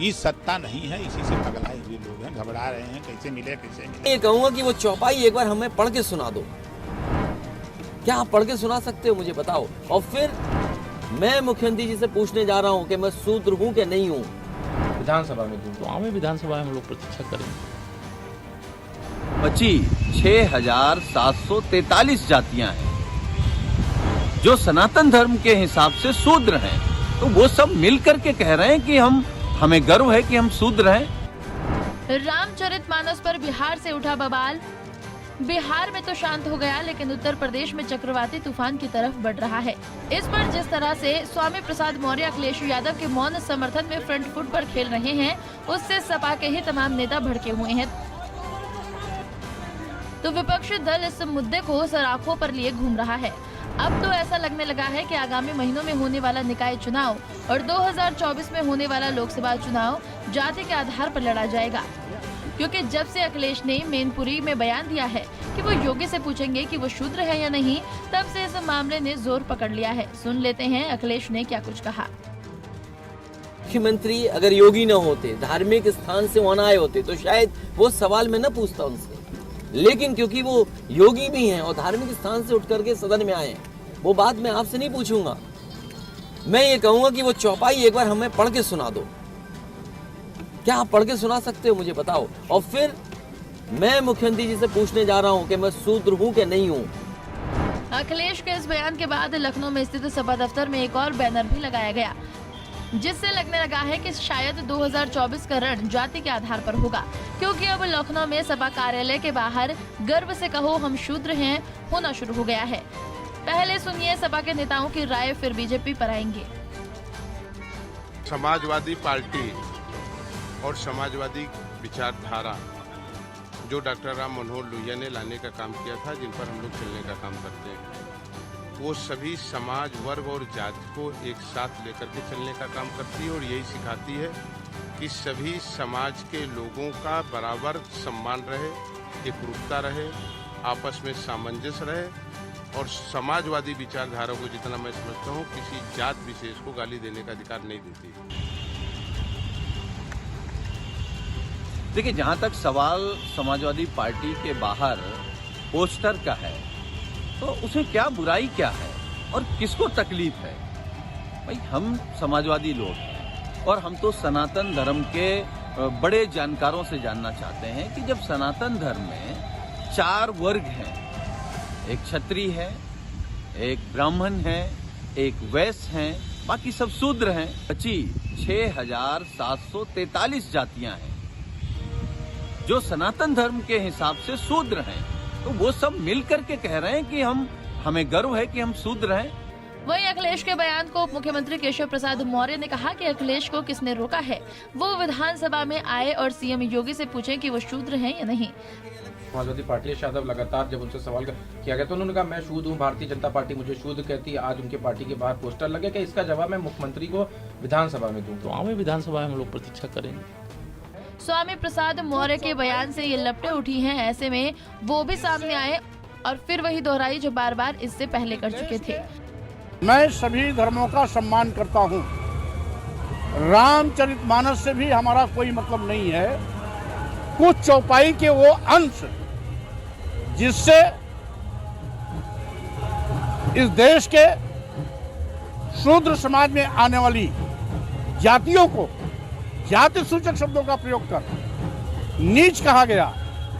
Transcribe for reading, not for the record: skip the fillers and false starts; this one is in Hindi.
ये सत्ता नहीं है, इसी से पगलाए हुए लोग हैं, घबरा रहे हैं कैसे मिले कैसे मिले। ये कहूंगा कि वो चौपाई एक बार हमें पढ़ के सुना दो। क्या आप पढ़ के सुना सकते हो, मुझे बताओ। और फिर मैं मुख्यमंत्री जी से पूछने जा रहा हूं कि मैं शूद्र हूं कि नहीं हूं। विधानसभा में दूं, तो आवे विधानसभा में हम लोग प्रतीक्षा करेंगे। बची 6,743 जातियां हैं जो सनातन धर्म के हिसाब से शूद्र हैं, तो वो सब मिल करके कह रहे हैं कि हमें गर्व है कि हम शूद्र हैं। रामचरितमानस पर बिहार से उठा बवाल। बिहार में तो शांत हो गया, लेकिन उत्तर प्रदेश में चक्रवाती तूफान की तरफ बढ़ रहा है। इस पर जिस तरह से स्वामी प्रसाद मौर्य अखिलेश यादव के मौन समर्थन में फ्रंट फुट पर खेल रहे हैं, उससे सपा के ही तमाम नेता भड़के हुए हैं। तो विपक्षी दल इस मुद्दे को सराखों पर लिए घूम रहा है। अब तो ऐसा लगने लगा है कि आगामी महीनों में होने वाला निकाय चुनाव और 2024 में होने वाला लोकसभा चुनाव जाति के आधार पर लड़ा जाएगा, क्योंकि जब से अखिलेश ने मैनपुरी में बयान दिया है कि वो योगी से पूछेंगे कि वो शूद्र है या नहीं, तब से इस मामले ने जोर पकड़ लिया है। सुन लेते हैं अखिलेश ने क्या कुछ कहा। मुख्यमंत्री अगर योगी न होते, धार्मिक स्थान से वहां आए होते, तो शायद वो सवाल मैं न पूछता उनसे, लेकिन क्योंकि वो योगी भी हैं और धार्मिक स्थान से उठ करके सदन में आए हैं, वो बात मैं आपसे नहीं पूछूंगा। मैं ये कहूंगा कि वो चौपाई एक बार हमें पढ़ के सुना दो। क्या आप पढ़ के सुना सकते हो, मुझे बताओ। और फिर मैं मुख्यमंत्री जी से पूछने जा रहा हूं कि मैं शूद्र हूं कि नहीं हूं। अखिलेश के इस बयान के बाद लखनऊ में स्थित सपा दफ्तर में एक और बैनर भी लगाया गया, जिससे लगने लगा है कि शायद 2024 का रण जाति के आधार पर होगा, क्योंकि अब लखनऊ में सपा कार्यालय के बाहर गर्व से कहो हम शूद्र हैं होना शुरू हो गया है। पहले सुनिए सपा के नेताओं की राय, फिर बीजेपी पर आएंगे। समाजवादी पार्टी और समाजवादी विचारधारा जो डॉक्टर राम मनोहर लोहिया ने लाने का काम किया था, जिन पर हम लोग चलने का काम करते हैं, वो सभी समाज, वर्ग और जाति को एक साथ लेकर के चलने का काम करती है और यही सिखाती है कि सभी समाज के लोगों का बराबर सम्मान रहे, एकरूपता रहे, आपस में सामंजस्य रहे और समाजवादी विचारधारा को जितना मैं समझता हूँ किसी जात विशेष को गाली देने का अधिकार नहीं देती। देखिए, जहां तक सवाल समाजवादी पार्टी के बाहर पोस्टर का है, तो उसमें क्या बुराई क्या है और किसको तकलीफ है? भाई, हम समाजवादी लोग हैं और हम तो सनातन धर्म के बड़े जानकारों से जानना चाहते हैं कि जब सनातन धर्म में 4 वर्ग हैं, एक क्षत्रिय है, एक ब्राह्मण है, एक वैश्य हैं, बाकी सब शूद्र हैं। बची 6,743 जातियां हैं जो सनातन धर्म के हिसाब से शूद्र हैं, तो वो सब मिल करके कह रहे हैं कि हमें गर्व है कि हम शूद्र हैं। वहीं अखिलेश के बयान को उप मुख्यमंत्री केशव प्रसाद मौर्य ने कहा कि अखिलेश को किसने रोका है, वो विधानसभा में आए और सीएम योगी से पूछें कि वो शूद्र हैं या नहीं। समाजवादी पार्टी यादव लगातार जब उनसे सवाल किया गया तो उन्होंने कहा मैं शूद्र हूँ, भारतीय जनता पार्टी मुझे शूद्र कहती है। आज उनके पार्टी के बाहर पोस्टर लगे कि इसका जवाब मैं मुख्यमंत्री को विधानसभा में दूं, तो आवे विधानसभा में हम लोग प्रतीक्षा करेंगे। स्वामी प्रसाद मौर्य के बयान से ये लपटें उठी हैं, ऐसे में वो भी सामने आए और फिर वही दोहराई जो बार बार इससे पहले कर चुके थे। मैं सभी धर्मों का सम्मान करता हूँ, रामचरितमानस से भी हमारा कोई मतलब नहीं है। कुछ चौपाई के वो अंश जिससे इस देश के शूद्र समाज में आने वाली जातियों को जाति सूचक शब्दों का प्रयोग कर नीच कहा गया,